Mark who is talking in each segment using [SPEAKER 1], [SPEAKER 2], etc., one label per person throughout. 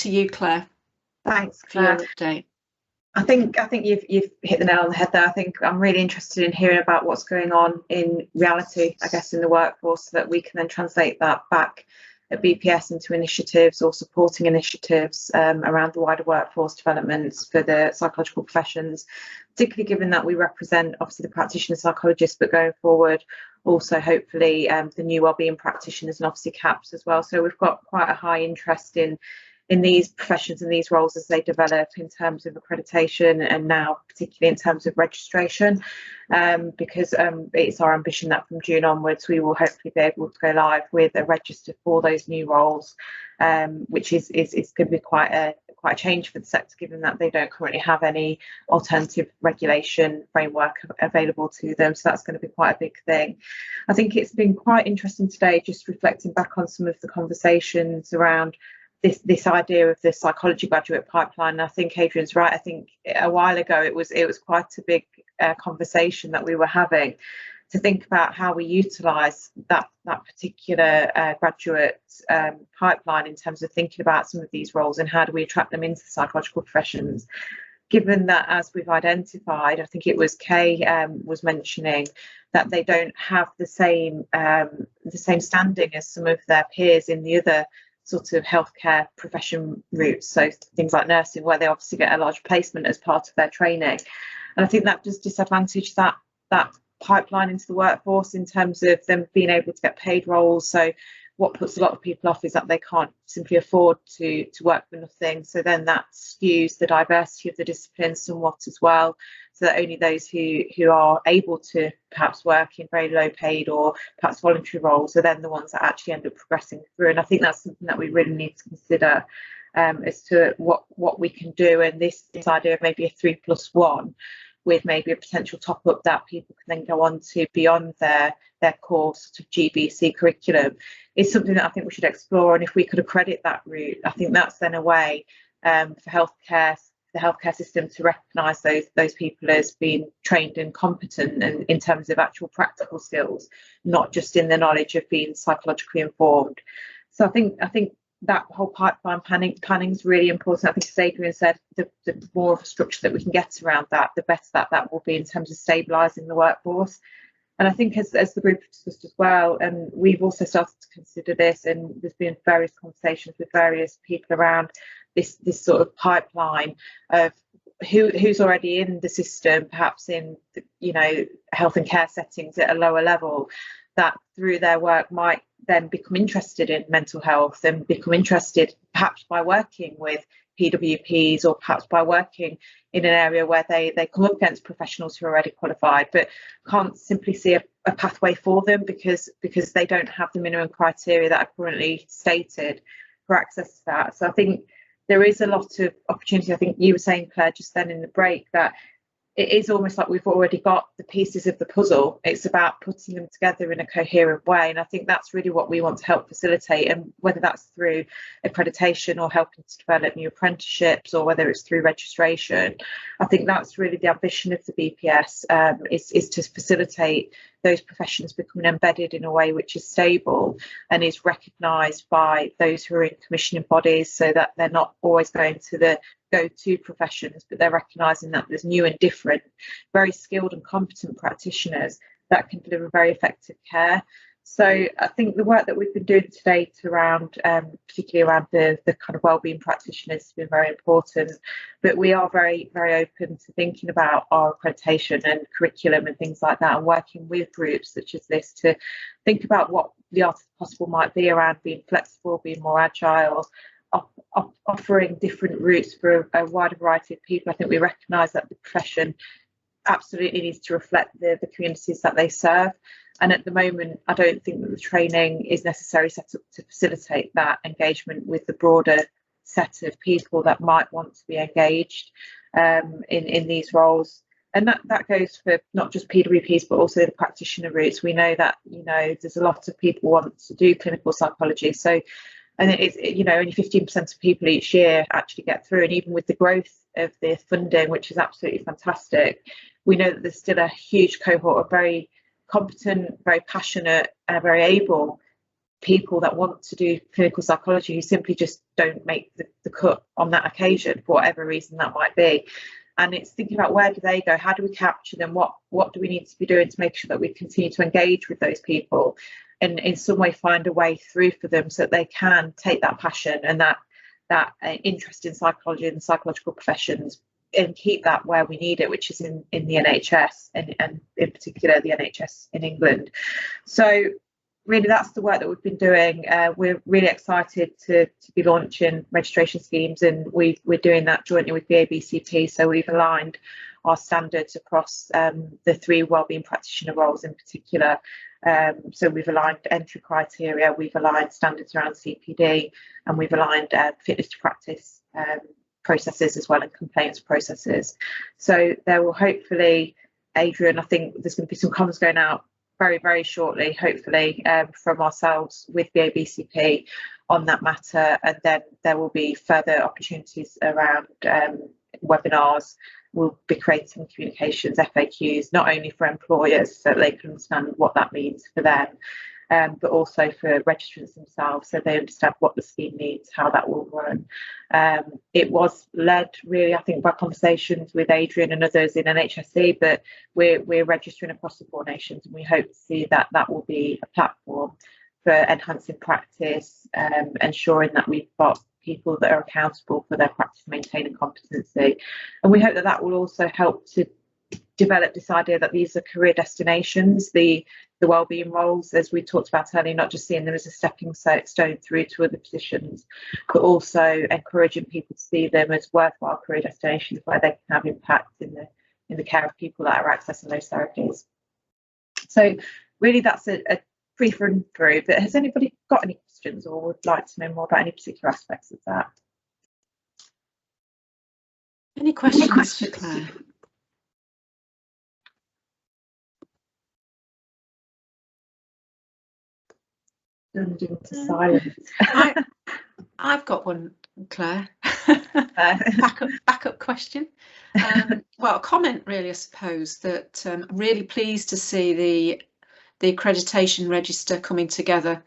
[SPEAKER 1] to you, Claire.
[SPEAKER 2] Thanks,
[SPEAKER 1] Claire,
[SPEAKER 2] for
[SPEAKER 1] your update.
[SPEAKER 2] I think you've hit the nail on the head there. I think I'm really interested in hearing about what's going on in reality, I guess, in the workforce, so that we can then translate that back at BPS into initiatives or supporting initiatives around the wider workforce developments for the psychological professions, particularly given that we represent obviously the practitioner psychologists, but going forward also hopefully the new wellbeing practitioners and obviously CAPS as well. So we've got quite a high interest in these professions and these roles as they develop in terms of accreditation, and now particularly in terms of registration, because it's our ambition that from June onwards we will hopefully be able to go live with a register for those new roles, which is going to be quite a change for the sector, given that they don't currently have any alternative regulation framework available to them. So that's going to be quite a big thing. I think it's been quite interesting today, just reflecting back on some of the conversations around this idea of the psychology graduate pipeline. I think Adrian's right. I think a while ago it was quite a big conversation that we were having to think about how we utilise that particular graduate pipeline in terms of thinking about some of these roles and how do we attract them into the psychological professions. Given that, as we've identified, I think it was Kay was mentioning that they don't have the same standing as some of their peers in the other sort of healthcare profession routes, so things like nursing, where they obviously get a large placement as part of their training. And I think that does disadvantage that pipeline into the workforce in terms of them being able to get paid roles. So what puts a lot of people off is that they can't simply afford to work for nothing. So then that skews the diversity of the disciplines somewhat as well, so that only those who are able to perhaps work in very low paid or perhaps voluntary roles are then the ones that actually end up progressing through. And I think that's something that we really need to consider as to what we can do. And this idea of maybe a 3+1 with maybe a potential top up that people can then go on to beyond their core sort of GBC curriculum is something that I think we should explore. And if we could accredit that route, I think that's then a way for the healthcare system to recognise those people as being trained and competent, and in terms of actual practical skills, not just in the knowledge of being psychologically informed. So I think that whole pipeline planning is really important. I think, as Adrian said, the more of a structure that we can get around that, the better that will be in terms of stabilising the workforce. And I think as the group discussed as well, and we've also started to consider this, and there's been various conversations with various people around this sort of pipeline of who's already in the system, perhaps in health and care settings at a lower level, that through their work might then become interested in mental health and become interested perhaps by working with PWPs, or perhaps by working in an area where they come up against professionals who are already qualified but can't simply see a pathway for them because they don't have the minimum criteria that are currently stated for access to that. So I think there is a lot of opportunity. I think you were saying, Claire, just then in the break, that it is almost like we've already got the pieces of the puzzle. It's about putting them together in a coherent way. And I think that's really what we want to help facilitate. And whether that's through accreditation or helping to develop new apprenticeships, or whether it's through registration, I think that's really the ambition of the BPS, is to facilitate those professions becoming embedded in a way which is stable and is recognised by those who are in commissioning bodies, so that they're not always going to the go-to professions, but they're recognising that there's new and different, very skilled and competent practitioners that can deliver very effective care. So I think the work that we've been doing to date around, particularly around the kind of wellbeing practitioners, has been very important. But we are very, very open to thinking about our accreditation and curriculum and things like that, and working with groups such as this to think about what the art of the possible might be around being flexible, being more agile, offering different routes for a wider variety of people. I think we recognise that the profession absolutely needs to reflect the communities that they serve. And at the moment, I don't think that the training is necessarily set up to facilitate that engagement with the broader set of people that might want to be engaged in these roles. And that goes for not just PWPs, but also the practitioner routes. We know that, there's a lot of people want to do clinical psychology. So, and it's, only 15% of people each year actually get through. And even with the growth of the funding, which is absolutely fantastic, we know that there's still a huge cohort of very competent, very passionate, very able people that want to do clinical psychology who simply just don't make the cut on that occasion for whatever reason that might be. And it's thinking about, where do they go, how do we capture them, what do we need to be doing to make sure that we continue to engage with those people and in some way find a way through for them so that they can take that passion and that interest in psychology and psychological professions and keep that where we need it, which is in the NHS and in particular the NHS in England. So really that's the work that we've been doing. We're really excited to be launching registration schemes, and we're doing that jointly with the ABCP. So we've aligned our standards across the 3 wellbeing practitioner roles in particular. So we've aligned entry criteria, we've aligned standards around CPD, and we've aligned fitness to practice processes as well, and complaints processes. So there will hopefully, Adrian, I think there's going to be some comments going out very, very shortly, hopefully, from ourselves with the ABCP on that matter, and then there will be further opportunities around webinars. We'll be creating communications, FAQs, not only for employers so they can understand what that means for them, but also for registrants themselves so they understand what the scheme needs, how that will run. It was led really, I think, by conversations with Adrian and others in NHSC, but we're registering across the 4 nations, and we hope to see that will be a platform for enhancing practice, ensuring that we've got people that are accountable for their practice maintaining competency. And we hope that will also help to develop this idea that these are career destinations, the wellbeing roles, as we talked about earlier, not just seeing them as a stepping stone through to other positions, but also encouraging people to see them as worthwhile career destinations where they can have impact in the care of people that are accessing those therapies. So really that's a brief run through, but has anybody got any questions or would like to know more about any particular aspects of that?
[SPEAKER 1] Any questions for Claire?
[SPEAKER 2] Silence.
[SPEAKER 1] I've got one, Claire. Backup question. Well, a comment really, I suppose, that I'm really pleased to see the accreditation register coming together.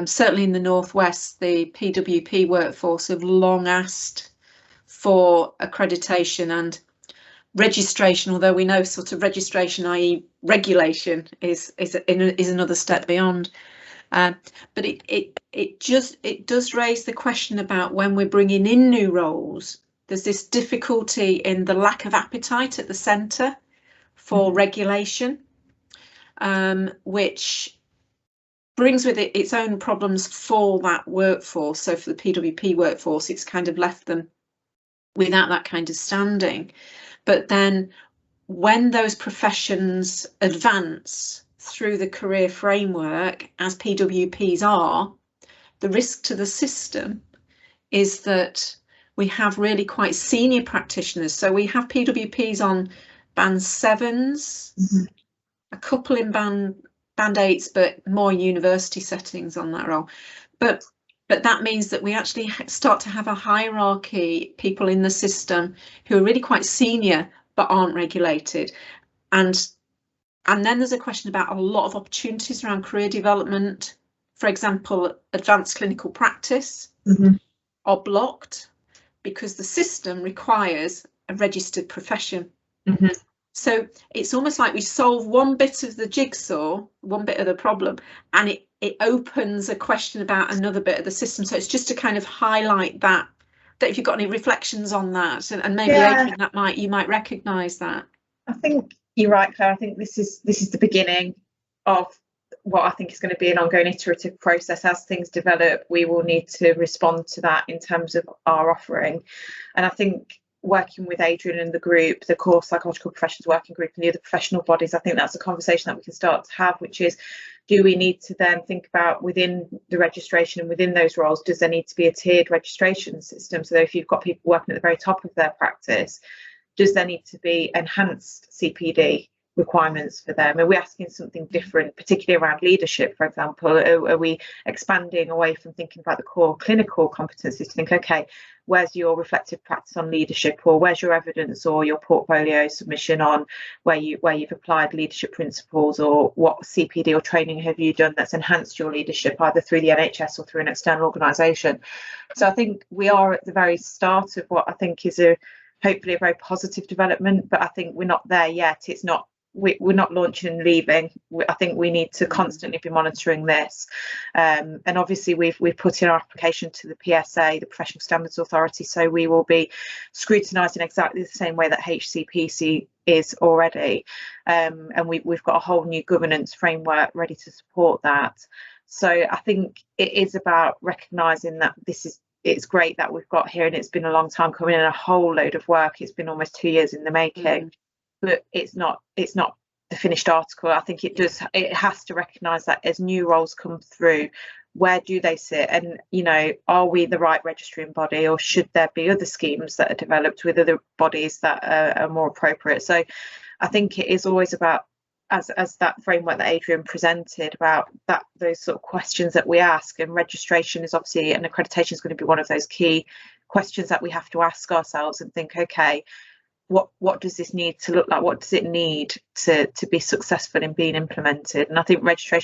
[SPEAKER 1] Certainly in the Northwest, the PWP workforce have long asked for accreditation and registration, although we know sort of registration, i.e. regulation, is another step beyond. But it does raise the question about when we're bringing in new roles, there's this difficulty in the lack of appetite at the centre for regulation, which brings with it its own problems for that workforce. So for the PWP workforce, it's kind of left them without that kind of standing. But then when those professions advance through the career framework, as PWPs are, the risk to the system is that we have really quite senior practitioners. So we have PWPs on band 7s, a couple in band 8s, but more university settings on that role. But that means that we actually start to have a hierarchy, people in the system who are really quite senior but aren't regulated. And then there's a question about a lot of opportunities around career development. For example, advanced clinical practice are blocked because the system requires a registered profession. So it's almost like we solve one bit of the jigsaw, one bit of the problem, and it opens a question about another bit of the system. So it's just to kind of highlight that if you've got any reflections on that, and maybe Adrian, you might recognise that.
[SPEAKER 2] I think you're right, Claire. I think this is the beginning of what I think is going to be an ongoing iterative process. As things develop, we will need to respond to that in terms of our offering. And I think working with Adrian and the group, the core psychological professions working group and the other professional bodies, I think that's a conversation that we can start to have, which is, do we need to then think about within the registration and within those roles, does there need to be a tiered registration system? So that if you've got people working at the very top of their practice, does there need to be enhanced CPD requirements for them? Are we asking something different, particularly around leadership, for example? Are we expanding away from thinking about the core clinical competencies to think, okay, where's your reflective practice on leadership, or where's your evidence or your portfolio submission on where you've applied leadership principles, or what CPD or training have you done that's enhanced your leadership either through the NHS or through an external organisation? So I think we are at the very start of what I think is hopefully a very positive development, but I think we're not there yet. It's not, we're not launching and leaving. I think we need to constantly be monitoring this, and obviously we've put in our application to the PSA, the Professional Standards Authority, so we will be scrutinised in exactly the same way that HCPC is already, and we've got a whole new governance framework ready to support that. So I think it is about recognising that it's great that we've got here, and it's been a long time coming and a whole load of work. It's been almost 2 years in the making, but it's not the finished article. I think it has to recognise that as new roles come through, where do they sit, and are we the right registering body, or should there be other schemes that are developed with other bodies that are more appropriate? So I think it is always about, as that framework that Adrian presented, about those sort of questions that we ask, and registration is obviously, and accreditation is going to be one of those key questions that we have to ask ourselves and think, okay, what does this need to look like? What does it need to be successful in being implemented? And I think registration